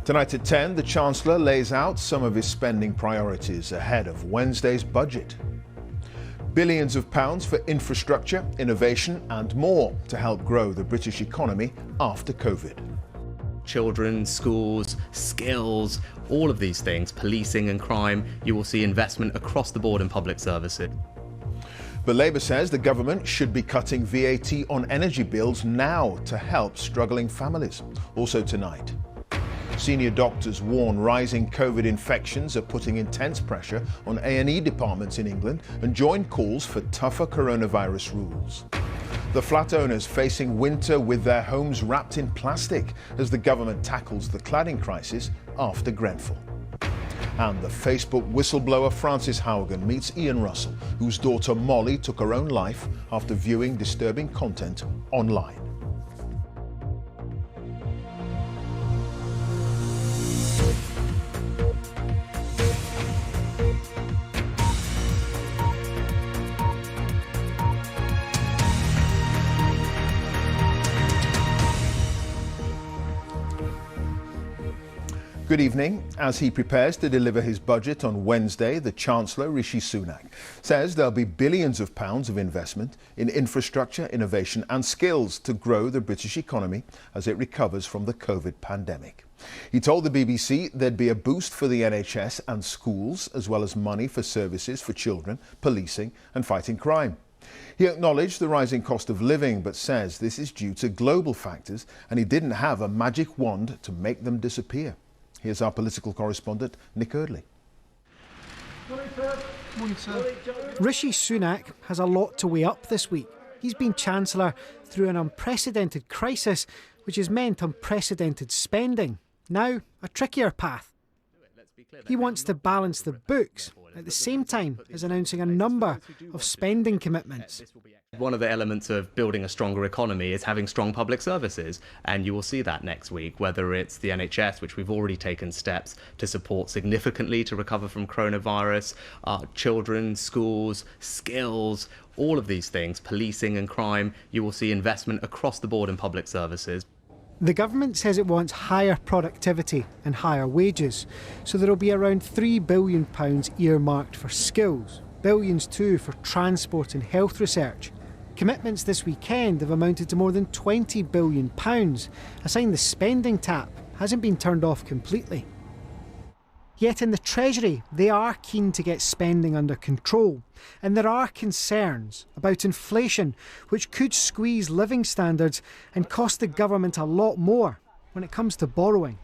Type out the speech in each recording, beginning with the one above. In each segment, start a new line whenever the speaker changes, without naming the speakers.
Tonight at 10, the Chancellor lays out some of his spending priorities ahead of Wednesday's budget. Billions of pounds for infrastructure, innovation and more to help grow the British economy after COVID.
Children, schools, skills, all of these things, policing and crime, you will see investment across the board in public services.
But Labour says the government should be cutting VAT on energy bills now to help struggling families. Also tonight, senior doctors warn rising COVID infections are putting intense pressure on A&E departments in England and join calls for tougher coronavirus rules. The flat owners facing winter with their homes wrapped in plastic as the government tackles the cladding crisis after Grenfell. And the Facebook whistleblower Frances Haugen meets Ian Russell, whose daughter Molly took her own life after viewing disturbing content online. Good evening. As he prepares to deliver his budget on Wednesday, the Chancellor, Rishi Sunak, says there'll be billions of pounds of investment in infrastructure, innovation and skills to grow the British economy as it recovers from the COVID pandemic. He told the BBC there'd be a boost for the NHS and schools, as well as money for services for children, policing and fighting crime. He acknowledged the rising cost of living, but says this is due to global factors and he didn't have a magic wand to make them disappear. Here's our political correspondent, Nick Eardley.
Morning, sir. Rishi Sunak has a lot to weigh up this week. He's been Chancellor through an unprecedented crisis, which has meant unprecedented spending. Now, a trickier path. He wants to balance the books at the same time as announcing a number of spending commitments.
One of the elements of building a stronger economy is having strong public services, and you will see that next week, whether it's the NHS, which we've already taken steps to support significantly to recover from coronavirus, children, schools, skills, all of these things, policing and crime, you will see investment across the board in public services.
The government says it wants higher productivity and higher wages, so there will be around £3 billion earmarked for skills, billions too for transport and health research. Commitments this weekend have amounted to more than £20 billion, a sign the spending tap hasn't been turned off completely. Yet in the Treasury, they are keen to get spending under control, and there are concerns about inflation, which could squeeze living standards and cost the government a lot more when it comes to borrowing.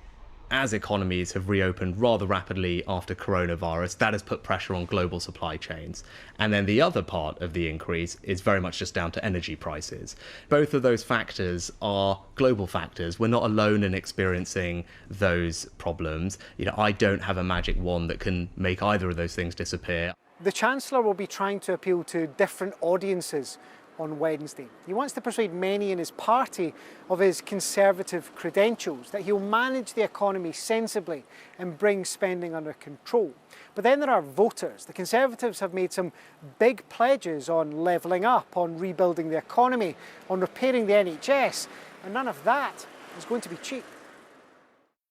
As economies have reopened rather rapidly after coronavirus, that has put pressure on global supply chains. And then the other part of the increase is very much just down to energy prices. Both of those factors are global factors. We're not alone in experiencing those problems. I don't have a magic wand that can make either of those things disappear.
The Chancellor will be trying to appeal to different audiences on Wednesday. He wants to persuade many in his party of his Conservative credentials, that he'll manage the economy sensibly and bring spending under control. But then there are voters. The Conservatives have made some big pledges on levelling up, on rebuilding the economy, on repairing the NHS, and none of that is going to be cheap.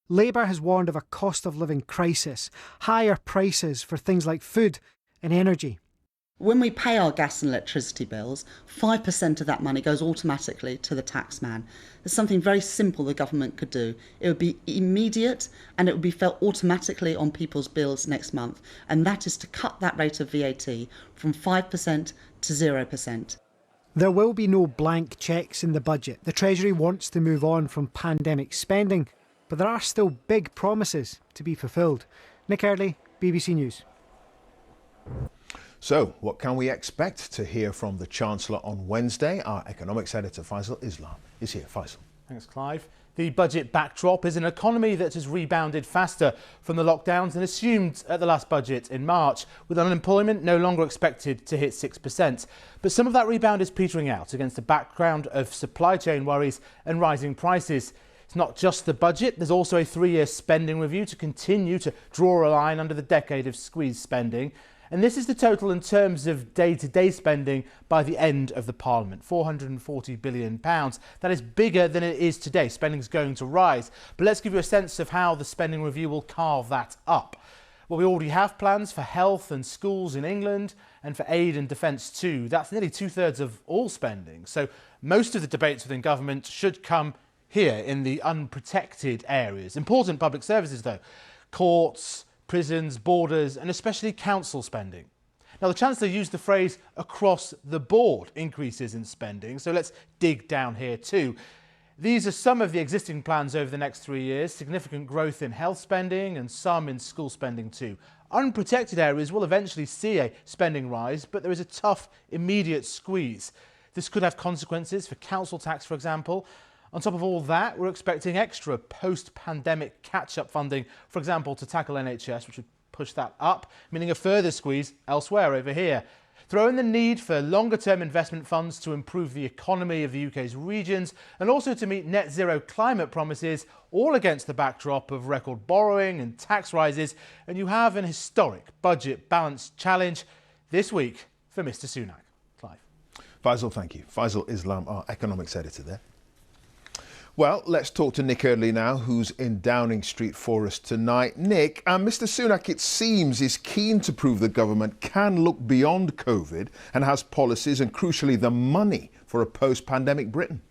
Labour has warned of a cost of living crisis, higher prices for things like food and energy.
When we pay our gas and electricity bills, 5% of that money goes automatically to the taxman. There's something very simple the government could do. It would be immediate and it would be felt automatically on people's bills next month. And that is to cut that rate of VAT from 5% to 0%.
There will be no blank cheques in the budget. The Treasury wants to move on from pandemic spending, but there are still big promises to be fulfilled. Nick Eardley, BBC News.
So, what can we expect to hear from the Chancellor on Wednesday? Our economics editor, Faisal Islam, is here. Faisal.
Thanks, Clive. The budget backdrop is an economy that has rebounded faster from the lockdowns than assumed at the last budget in March, with unemployment no longer expected to hit 6%. But some of that rebound is petering out against a background of supply chain worries and rising prices. It's not just the budget, there's also a 3-year spending review to continue to draw a line under the decade of squeezed spending. And this is the total in terms of day-to-day spending by the end of the Parliament, £440 billion. That is bigger than it is today. Spending is going to rise. But let's give you a sense of how the spending review will carve that up. Well, we already have plans for health and schools in England and for aid and defence too. That's nearly 2/3 of all spending. So most of the debates within government should come here in the unprotected areas. Important public services though, courts, prisons, borders and especially council spending. Now the Chancellor used the phrase across the board increases in spending, so let's dig down here too. These are some of the existing plans over the next 3 years, significant growth in health spending and some in school spending too. Unprotected areas will eventually see a spending rise, but there is a tough immediate squeeze. This could have consequences for council tax, for example. On top of all that, we're expecting extra post-pandemic catch-up funding, for example, to tackle NHS, which would push that up, meaning a further squeeze elsewhere over here. Throw in the need for longer-term investment funds to improve the economy of the UK's regions and also to meet net zero climate promises, all against the backdrop of record borrowing and tax rises, and you have an historic budget balance challenge this week for Mr Sunak. Clive.
Faisal, thank you. Faisal Islam, our economics editor there. Well, let's talk to Nick Eardley now, who's in Downing Street for us tonight. Nick, Mr Sunak, it seems, is keen to prove the government can look beyond COVID and has policies and, crucially, the money for a post-pandemic Britain.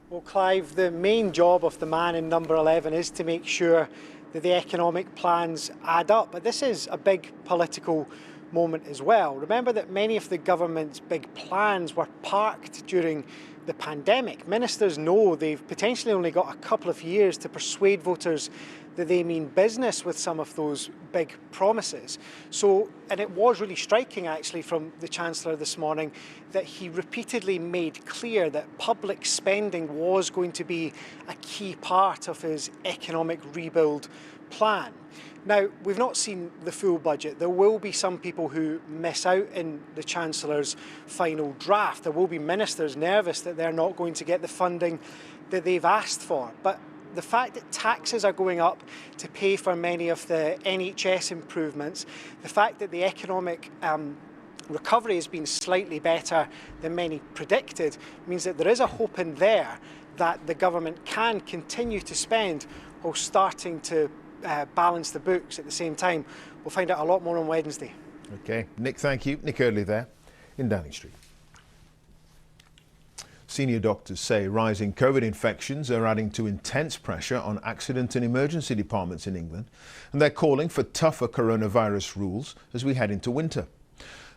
Well, Clive, the main job of the man in number 11 is to make sure that the economic plans add up. But this is a big political moment as well. Remember that many of the government's big plans were parked during the pandemic. Ministers know they've potentially only got a couple of years to persuade voters that they mean business with some of those big promises. So, and it was really striking actually from the Chancellor this morning that he repeatedly made clear that public spending was going to be a key part of his economic rebuild plan. Now, we've not seen the full budget. There will be some people who miss out in the Chancellor's final draft. There will be ministers nervous that they're not going to get the funding that they've asked for. But the fact that taxes are going up to pay for many of the NHS improvements, the fact that the economic recovery has been slightly better than many predicted, means that there is a hope in there that the government can continue to spend while starting to balance the books at the same time. We'll find out a lot more on Wednesday.
OK, Nick, thank you. Nick Eardley there in Downing Street. Senior doctors say rising COVID infections are adding to intense pressure on accident and emergency departments in England, and they're calling for tougher coronavirus rules as we head into winter.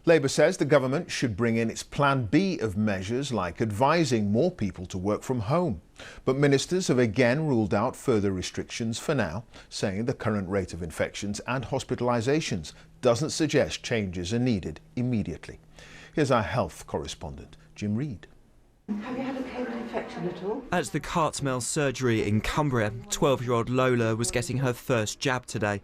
Labour says the government should bring in its plan B of measures like advising more people to work from home. But ministers have again ruled out further restrictions for now, saying the current rate of infections and hospitalisations doesn't suggest changes are needed immediately. Here's our health correspondent, Jim Reid.
Have you had a COVID infection at all?
At the Cartmel surgery in Cumbria, 12-year-old Lola was getting her first jab today.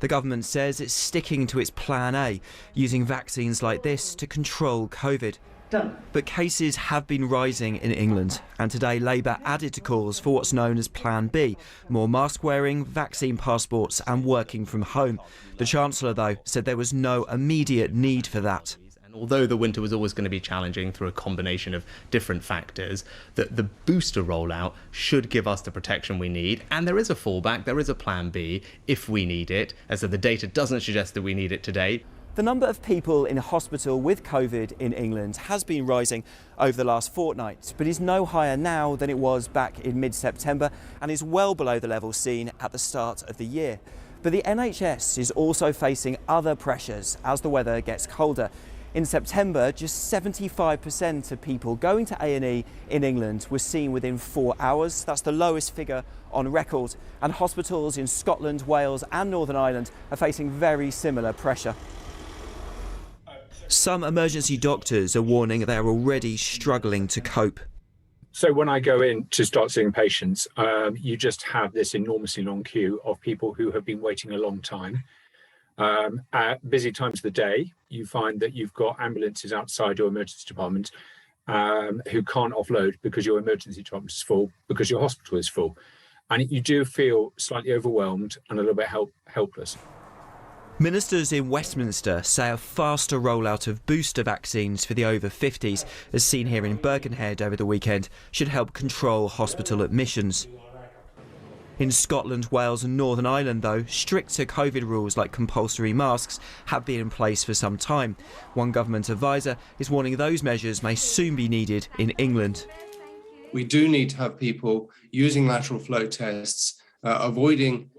The government says it's sticking to its plan A, using vaccines like this to control COVID.
Done.
But cases have been rising in England, and today Labour added to calls for what's known as Plan B, more mask wearing, vaccine passports and working from home. The Chancellor, though, said there was no immediate need for that.
Although the winter was always going to be challenging through a combination of different factors, that the booster rollout should give us the protection we need. And there is a fallback, there is a plan B if we need it, as the data doesn't suggest that we need it today.
The number of people in hospital with COVID in England has been rising over the last fortnight, but is no higher now than it was back in mid-September and is well below the level seen at the start of the year. But the NHS is also facing other pressures as the weather gets colder. In September, just 75% of people going to A&E in England were seen within 4 hours. That's the lowest figure on record. And hospitals in Scotland, Wales and Northern Ireland are facing very similar pressure. Some emergency doctors are warning they're already struggling to cope.
So when I go in to start seeing patients, you just have this enormously long queue of people who have been waiting a long time. At busy times of the day, you find that you've got ambulances outside your emergency department who can't offload because your emergency department is full, because your hospital is full. And you do feel slightly overwhelmed and a little bit helpless.
Ministers in Westminster say a faster rollout of booster vaccines for the over 50s, as seen here in Birkenhead over the weekend, should help control hospital admissions. In Scotland, Wales and Northern Ireland, though, stricter COVID rules like compulsory masks have been in place for some time. One government advisor is warning those measures may soon be needed in England.
We do need to have people using lateral flow tests, avoiding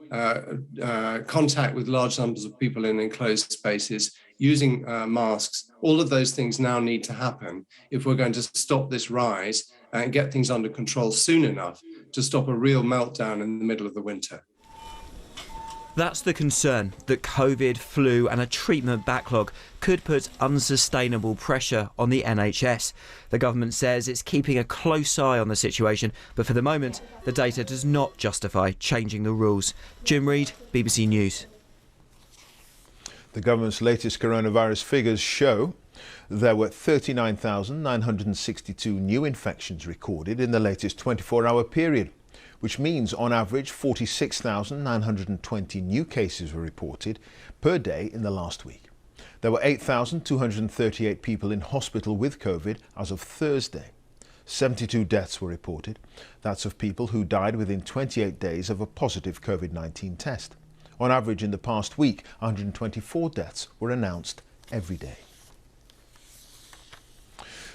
contact with large numbers of people in enclosed spaces, using masks. All of those things now need to happen if we're going to stop this rise and get things under control soon enough to stop a real meltdown in the middle of the winter.
That's the concern, that COVID, flu and a treatment backlog could put unsustainable pressure on the NHS. The government says it's keeping a close eye on the situation, but for the moment, the data does not justify changing the rules. Jim Reid, BBC News.
The government's latest coronavirus figures show there were 39,962 new infections recorded in the latest 24-hour period, which means on average 46,920 new cases were reported per day in the last week. There were 8,238 people in hospital with COVID as of Thursday. 72 deaths were reported. That's of people who died within 28 days of a positive COVID-19 test. On average in the past week, 124 deaths were announced every day.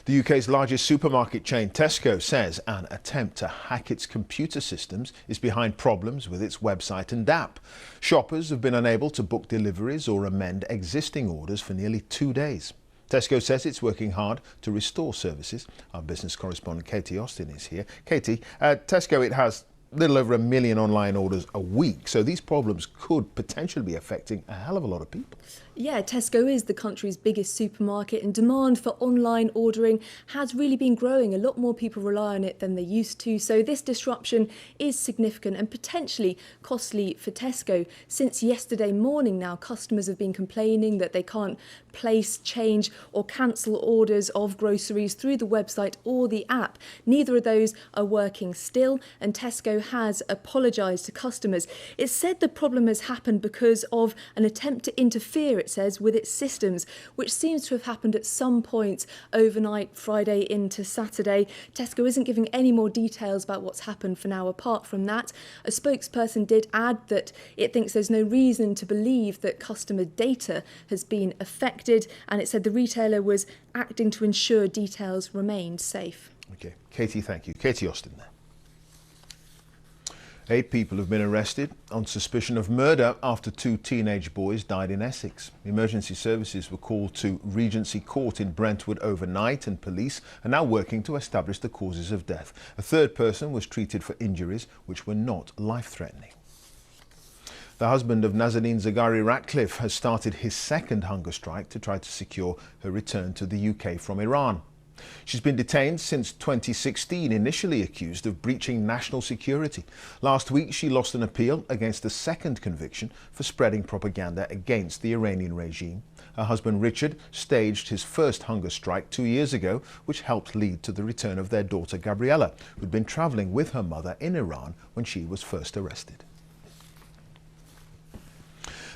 The UK's largest supermarket chain, Tesco, says an attempt to hack its computer systems is behind problems with its website and app. Shoppers have been unable to book deliveries or amend existing orders for nearly 2 days. Tesco says it's working hard to restore services. Our business correspondent Katie Austin is here. Katie, Tesco, it has little over 1 million online orders a week, so these problems could potentially be affecting a hell of a lot of people.
Yeah, Tesco is the country's biggest supermarket and demand for online ordering has really been growing. A lot more people rely on it than they used to. So this disruption is significant and potentially costly for Tesco. Since yesterday morning now, customers have been complaining that they can't place, change or cancel orders of groceries through the website or the app. Neither of those are working still, and Tesco has apologised to customers. It's said the problem has happened because of an attempt to interfere, it says, with its systems, which seems to have happened at some point overnight, Friday into Saturday. Tesco isn't giving any more details about what's happened for now. Apart from that, a spokesperson did add that it thinks there's no reason to believe that customer data has been affected, and it said the retailer was acting to ensure details remained safe.
Okay, Katie, thank you. Katie Austin there. 8 people have been arrested on suspicion of murder after 2 teenage boys died in Essex. Emergency services were called to Regency Court in Brentwood overnight, and police are now working to establish the causes of death. A third person was treated for injuries which were not life-threatening. The husband of Nazanin Zaghari Ratcliffe has started his second hunger strike to try to secure her return to the UK from Iran. She's been detained since 2016, initially accused of breaching national security. Last week, she lost an appeal against a second conviction for spreading propaganda against the Iranian regime. Her husband Richard staged his first hunger strike 2 years ago, which helped lead to the return of their daughter Gabriella, who'd been travelling with her mother in Iran when she was first arrested.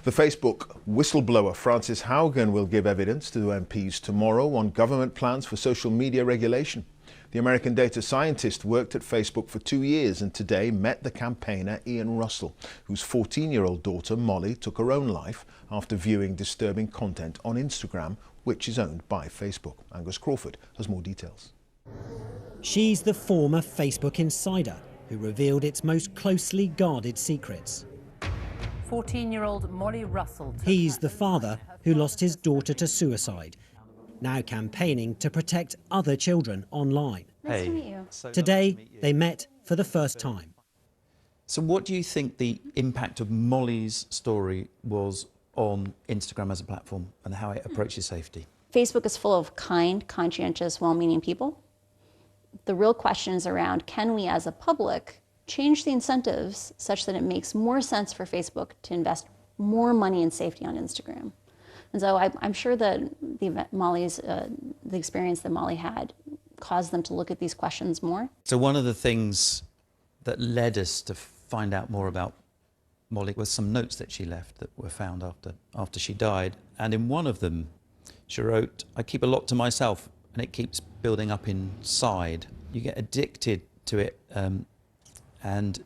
The Facebook whistleblower Frances Haugen will give evidence to MPs tomorrow on government plans for social media regulation. The American data scientist worked at Facebook for 2 years and today met the campaigner Ian Russell, whose 14-year-old daughter Molly took her own life after viewing disturbing content on Instagram, which is owned by Facebook. Angus Crawford has more details.
She's the former Facebook insider who revealed its most closely guarded secrets.
14-year-old Molly Russell.
He's the father who lost his daughter to suicide, now campaigning to protect other children online.
Nice to meet you.
Today, they met for the first time.
So what do you think the impact of Molly's story was on Instagram as a platform and how it approaches safety?
Facebook is full of kind, conscientious, well-meaning people. The real question is around, can we as a public change the incentives such that it makes more sense for Facebook to invest more money in safety on Instagram? And so I'm sure that the experience that Molly had caused them to look at these questions more.
So one of the things that led us to find out more about Molly was some notes that she left that were found after she died. And in one of them, she wrote, "I keep a lot to myself and it keeps building up inside. You get addicted to it and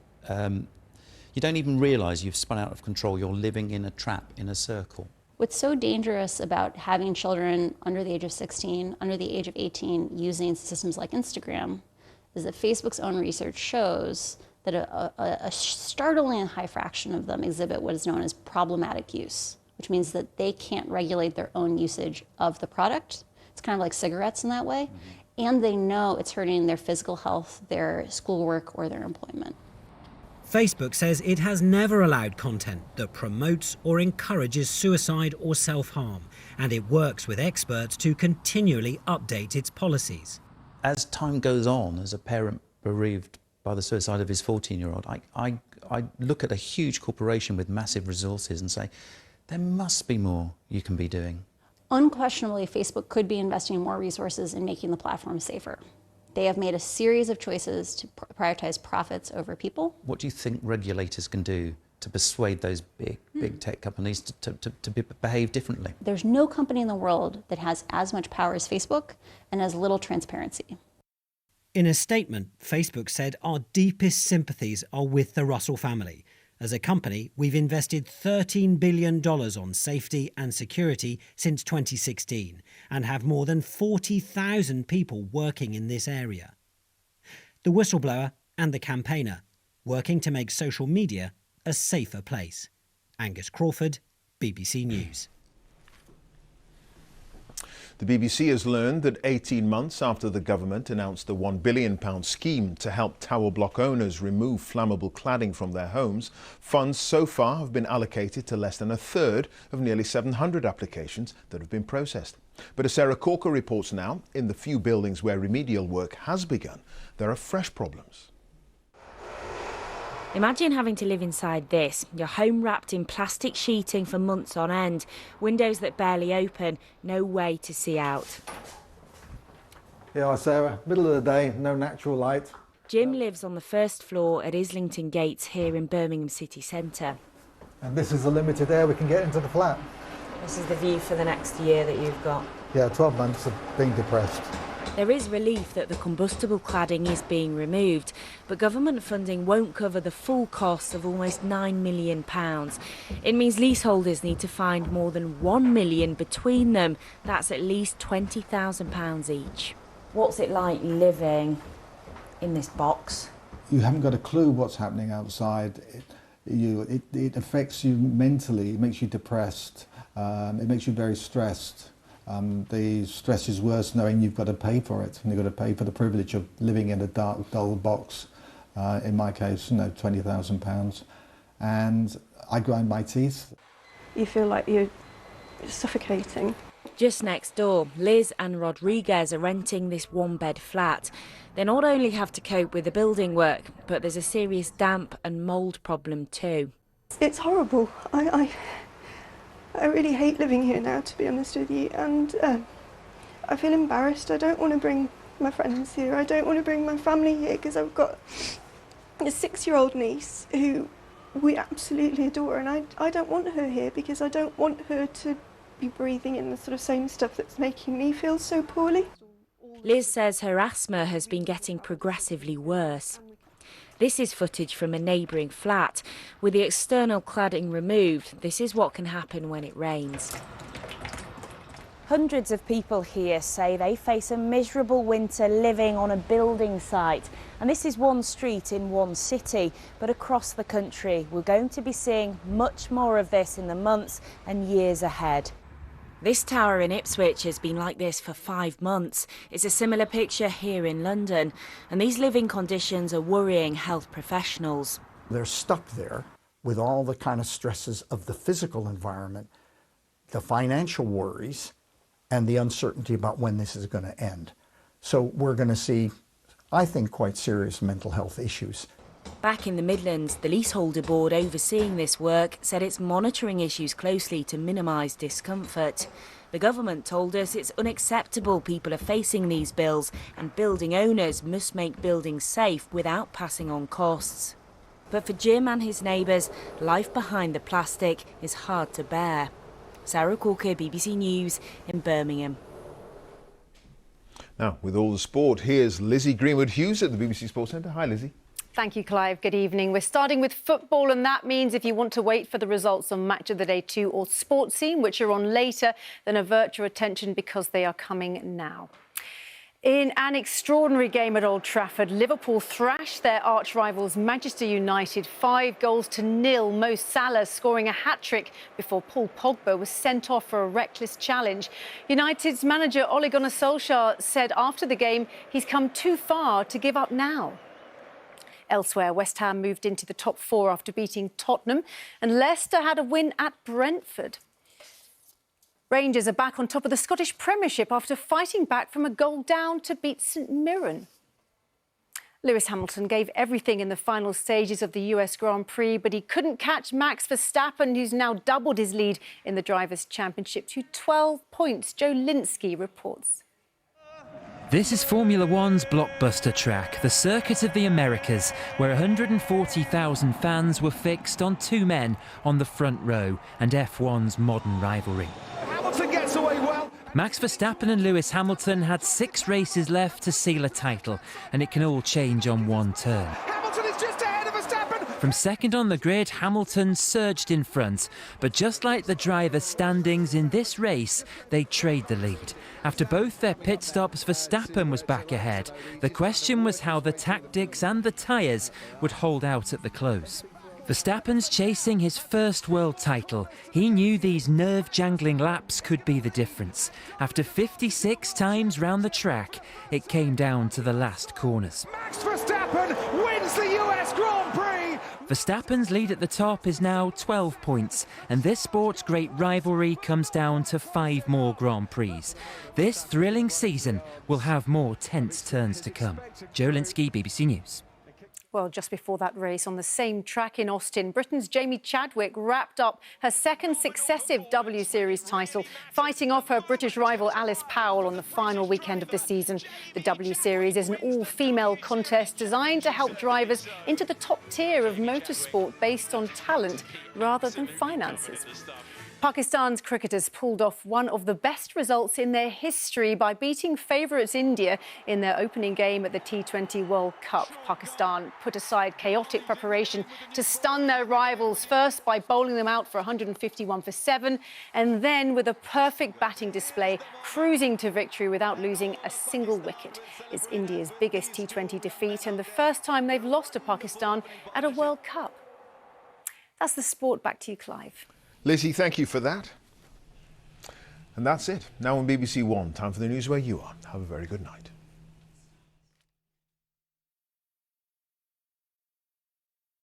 you don't even realise you've spun out of control. You're living in a trap, in a circle."
What's so dangerous about having children under the age of 16, under the age of 18, using systems like Instagram is that Facebook's own research shows that a startlingly high fraction of them exhibit what is known as problematic use, which means that they can't regulate their own usage of the product. It's kind of like cigarettes in that way. And they know it's hurting their physical health, their schoolwork, or their employment.
Facebook says it has never allowed content that promotes or encourages suicide or self-harm, and it works with experts to continually update its policies.
As time goes on, as a parent bereaved by the suicide of his 14-year-old, I look at a huge corporation with massive resources and say, there must be more you can be doing.
Unquestionably, Facebook could be investing more resources in making the platform safer. They have made a series of choices to prioritize profits over people.
What do you think regulators can do to persuade those big tech companies to behave differently?
There's no company in the world that has as much power as Facebook and as little transparency.
In a statement, Facebook said, "Our deepest sympathies are with the Russell family. As a company, we've invested $13 billion on safety and security since 2016 and have more than 40,000 people working in this area." The whistleblower and the campaigner working to make social media a safer place. Angus Crawford, BBC News.
The BBC has learned that 18 months after the government announced the £1 billion scheme to help tower block owners remove flammable cladding from their homes, funds so far have been allocated to less than a third of nearly 700 applications that have been processed. But as Sarah Corker reports now, in the few buildings where remedial work has begun, there are fresh problems.
Imagine having to live inside this, your home wrapped in plastic sheeting for months on end, windows that barely open, no way to see out.
Yeah, Sarah, middle of the day, no natural light.
Jim lives on the first floor at Islington Gates here in Birmingham city centre.
And this is the limited air we can get into the flat.
This is the view for the next year that you've got.
Yeah, 12 months of being depressed.
There is relief that the combustible cladding is being removed, but government funding won't cover the full cost of almost £9 million. It means leaseholders need to find more than £1 million between them. That's at least £20,000 each. What's it like living in this box?
You haven't got a clue what's happening outside. It affects you mentally, it makes you depressed, it makes you very stressed. The stress is worse knowing you've got to pay for it, and you've got to pay for the privilege of living in a dark, dull box. In my case, £20,000, and I grind my teeth.
You feel like you're suffocating.
Just next door, Liz and Rodriguez are renting this one-bed flat. They not only have to cope with the building work, but there's a serious damp and mould problem too.
It's horrible. I really hate living here now, to be honest with you, and I feel embarrassed. I don't want to bring my friends here. I don't want to bring my family here because I've got a 6-year-old niece who we absolutely adore, and I don't want her here because I don't want her to be breathing in the sort of same stuff that's making me feel so poorly.
Liz says her asthma has been getting progressively worse. This is footage from a neighbouring flat. With the external cladding removed, this is what can happen when it rains. Hundreds of people here say they face a miserable winter living on a building site. And this is one street in one city, but across the country we're going to be seeing much more of this in the months and years ahead. This tower in Ipswich has been like this for 5 months. It's a similar picture here in London, and these living conditions are worrying health professionals.
They're stuck there with all the kind of stresses of the physical environment, the financial worries, and the uncertainty about when this is going to end. So we're going to see, I think, quite serious mental health issues.
Back in the Midlands, the leaseholder board overseeing this work said it's monitoring issues closely to minimise discomfort. The government told us it's unacceptable people are facing these bills, and building owners must make buildings safe without passing on costs. But for Jim and his neighbours, life behind the plastic is hard to bear. Sarah Corker, BBC News in Birmingham.
Now, with all the sport, here's Lizzie Greenwood-Hughes at the BBC Sports Centre. Hi, Lizzie.
Thank you, Clive. Good evening. We're starting with football, and that means if you want to wait for the results on Match of the Day 2 or Sports Scene, which are on later, then avert your attention because they are coming now. In an extraordinary game at Old Trafford, Liverpool thrashed their arch-rivals Manchester United 5-0. Mo Salah scoring a hat-trick before Paul Pogba was sent off for a reckless challenge. United's manager Ole Gunnar Solskjaer said after the game he's come too far to give up now. Elsewhere, West Ham moved into the top 4 after beating Tottenham, and Leicester had a win at Brentford. Rangers are back on top of the Scottish Premiership after fighting back from a goal down to beat St Mirren. Lewis Hamilton gave everything in the final stages of the US Grand Prix, but he couldn't catch Max Verstappen, who's now doubled his lead in the Drivers' Championship to 12 points. Joe Linsky reports.
This is Formula One's blockbuster track, the Circuit of the Americas, where 140,000 fans were fixed on 2 men on the front row and F1's modern rivalry.
Hamilton gets away well.
Max Verstappen and Lewis Hamilton had 6 races left to seal a title, and it can all change on one turn.
Hamilton is just ahead of Verstappen.
From second on the grid, Hamilton surged in front, but just like the drivers' standings in this race, they trade the lead. After both their pit stops, Verstappen was back ahead. The question was how the tactics and the tyres would hold out at the close. Verstappen's chasing his first world title. He knew these nerve-jangling laps could be the difference. After 56 times round the track, it came down to the last corners.
Max Verstappen wins the US Grand Prix.
Verstappen's lead at the top is now 12 points, and this sport's great rivalry comes down to 5 more Grand Prix. This thrilling season will have more tense turns to come. Joe Linsky, BBC News.
Well, just before that race on the same track in Austin, Britain's Jamie Chadwick wrapped up her second successive W Series title, fighting off her British rival Alice Powell on the final weekend of the season. The W Series is an all-female contest designed to help drivers into the top tier of motorsport based on talent rather than finances. Pakistan's cricketers pulled off one of the best results in their history by beating favourites India in their opening game at the T20 World Cup. Pakistan put aside chaotic preparation to stun their rivals, first by bowling them out for 151 for 7, and then with a perfect batting display, cruising to victory without losing a single wicket. It's India's biggest T20 defeat and the first time they've lost to Pakistan at a World Cup. That's the sport. Back to you, Clive.
Lizzie, thank you for that. And that's it. Now on BBC One, time for the news where you are. Have a very good night.